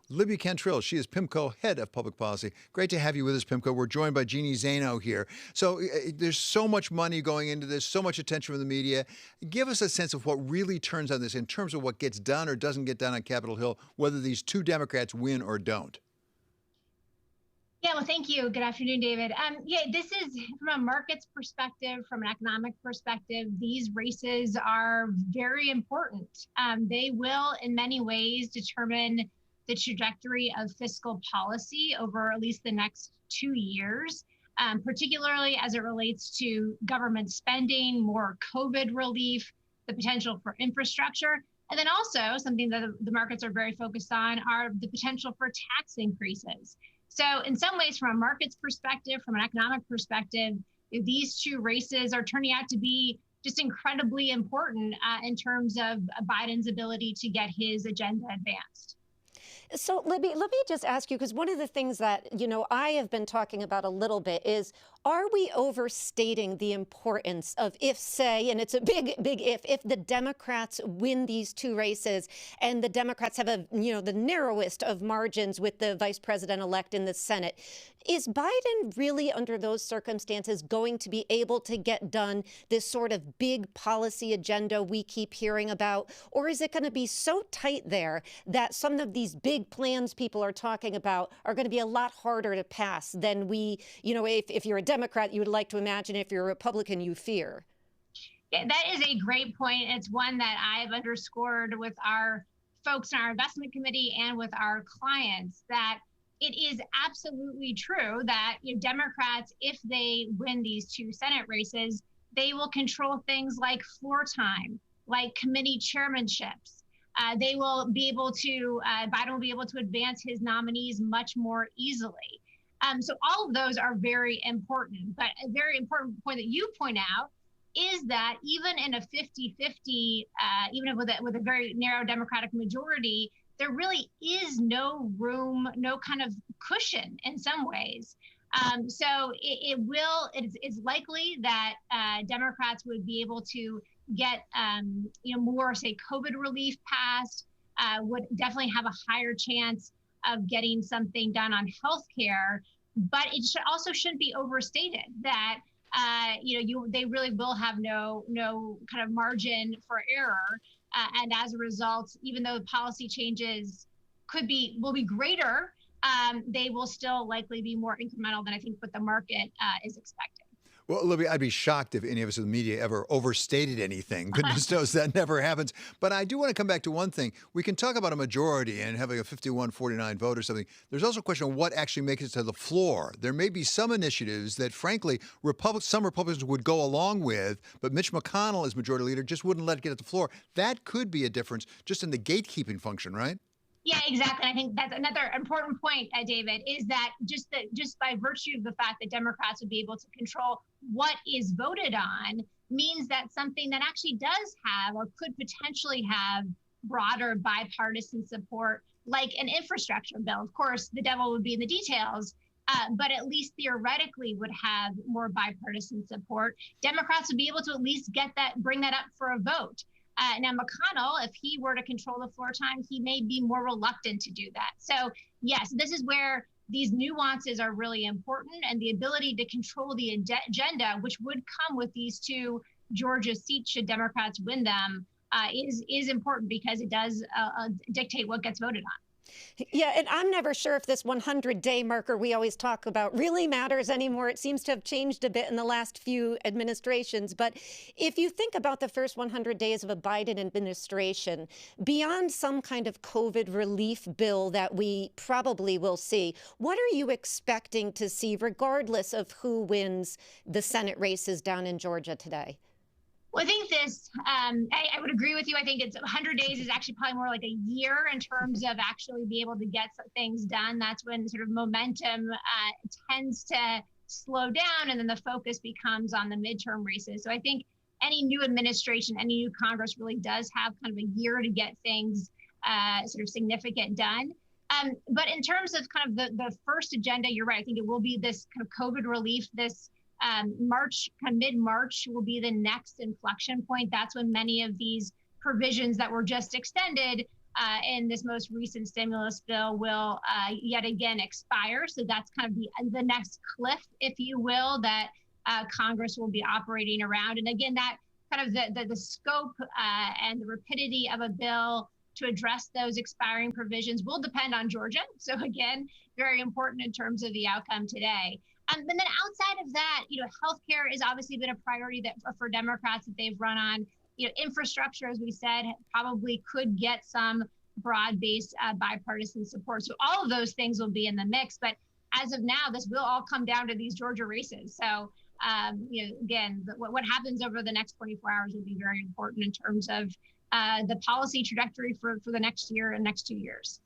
Libby Cantrill. She is PIMCO Head of Public Policy. Great to have you with us, PIMCO. We're joined by Jeannie Zaino here. So there's so much money going into this, so much attention from the media. Give us a sense of what really turns on this in terms of what gets done or doesn't get done on Capitol Hill, whether these two Democrats win or don't. Yeah, well, thank you. Good afternoon, David. This is from a markets perspective, from an economic perspective, these races are very important. They will, in many ways, determine the trajectory of fiscal policy over at least the next 2 years, particularly as it relates to government spending, more COVID relief, the potential for infrastructure. And then also something that the markets are very focused on are the potential for tax increases. So in some ways, from a markets perspective, from an economic perspective, these two races are turning out to be just incredibly important in terms of Biden's ability to get his agenda advanced. So, Libby, let me just ask you, because one of the things that, I have been talking about a little bit is, are we overstating the importance of if, say, and it's a big if the Democrats win these two races and the Democrats have the narrowest of margins with the vice president-elect in the Senate, is Biden really, under those circumstances, going to be able to get done this sort of big policy agenda we keep hearing about? Or is it going to be so tight there that some of these big plans people are talking about are going to be a lot harder to pass than if you're a Democrat, you would like to imagine, if you're a Republican, you fear? Yeah, that is a great point. It's one that I've underscored with our folks in our investment committee and with our clients, that it is absolutely true that Democrats, if they win these two Senate races, they will control things like floor time, like committee chairmanships. They will be able to, Biden will be able to advance his nominees much more easily. So all of those are very important. But a very important point that you point out is that even in a 50-50, even with a very narrow Democratic majority, there really is no room, no kind of cushion in some ways. So it's likely that Democrats would be able to get more, say, COVID relief passed, would definitely have a higher chance of getting something done on healthcare. But it shouldn't be overstated that they really will have no kind of margin for error. And as a result, even though policy changes will be greater, they will still likely be more incremental than I think what the market is expecting. Well, Libby, I'd be shocked if any of us in the media ever overstated anything. Goodness knows that never happens. But I do want to come back to one thing. We can talk about a majority and having a 51-49 vote or something. There's also a question of what actually makes it to the floor. There may be some initiatives that, frankly, some Republicans would go along with, but Mitch McConnell, as majority leader, just wouldn't let it get at the floor. That could be a difference just in the gatekeeping function, right? Yeah, exactly. I think that's another important point, David, is that just by virtue of the fact that Democrats would be able to control what is voted on means that something that actually does have or could potentially have broader bipartisan support, like an infrastructure bill. Of course, the devil would be in the details, but at least theoretically would have more bipartisan support. Democrats would be able to at least bring that up for a vote. Now, McConnell, if he were to control the floor time, he may be more reluctant to do that. So, yes, this is where these nuances are really important, and the ability to control the agenda, which would come with these two Georgia seats should Democrats win them, is important because it does dictate what gets voted on. Yeah, and I'm never sure if this 100-day marker we always talk about really matters anymore. It seems to have changed a bit in the last few administrations. But if you think about the first 100 days of a Biden administration, beyond some kind of COVID relief bill that we probably will see, what are you expecting to see regardless of who wins the Senate races down in Georgia today? Well, I think I would agree with you. I think it's 100 days is actually probably more like a year in terms of actually be able to get some things done. That's when sort of momentum tends to slow down, and then the focus becomes on the midterm races. So I think any new administration, any new Congress really does have kind of a year to get things sort of significant done. But in terms of kind of the first agenda, you're right. I think it will be this kind of COVID relief, this mid-March will be the next inflection point. That's when many of these provisions that were just extended in this most recent stimulus bill will yet again expire. So that's kind of the next cliff, if you will, that Congress will be operating around. And again, that kind of the scope and the rapidity of a bill to address those expiring provisions will depend on Georgia. So again, very important in terms of the outcome today. And then outside of that, healthcare has obviously been a priority that for Democrats that they've run on. Infrastructure, as we said, probably could get some broad-based bipartisan support. So all of those things will be in the mix. But as of now, this will all come down to these Georgia races. So, again, what happens over the next 24 hours will be very important in terms of the policy trajectory for the next year and next 2 years.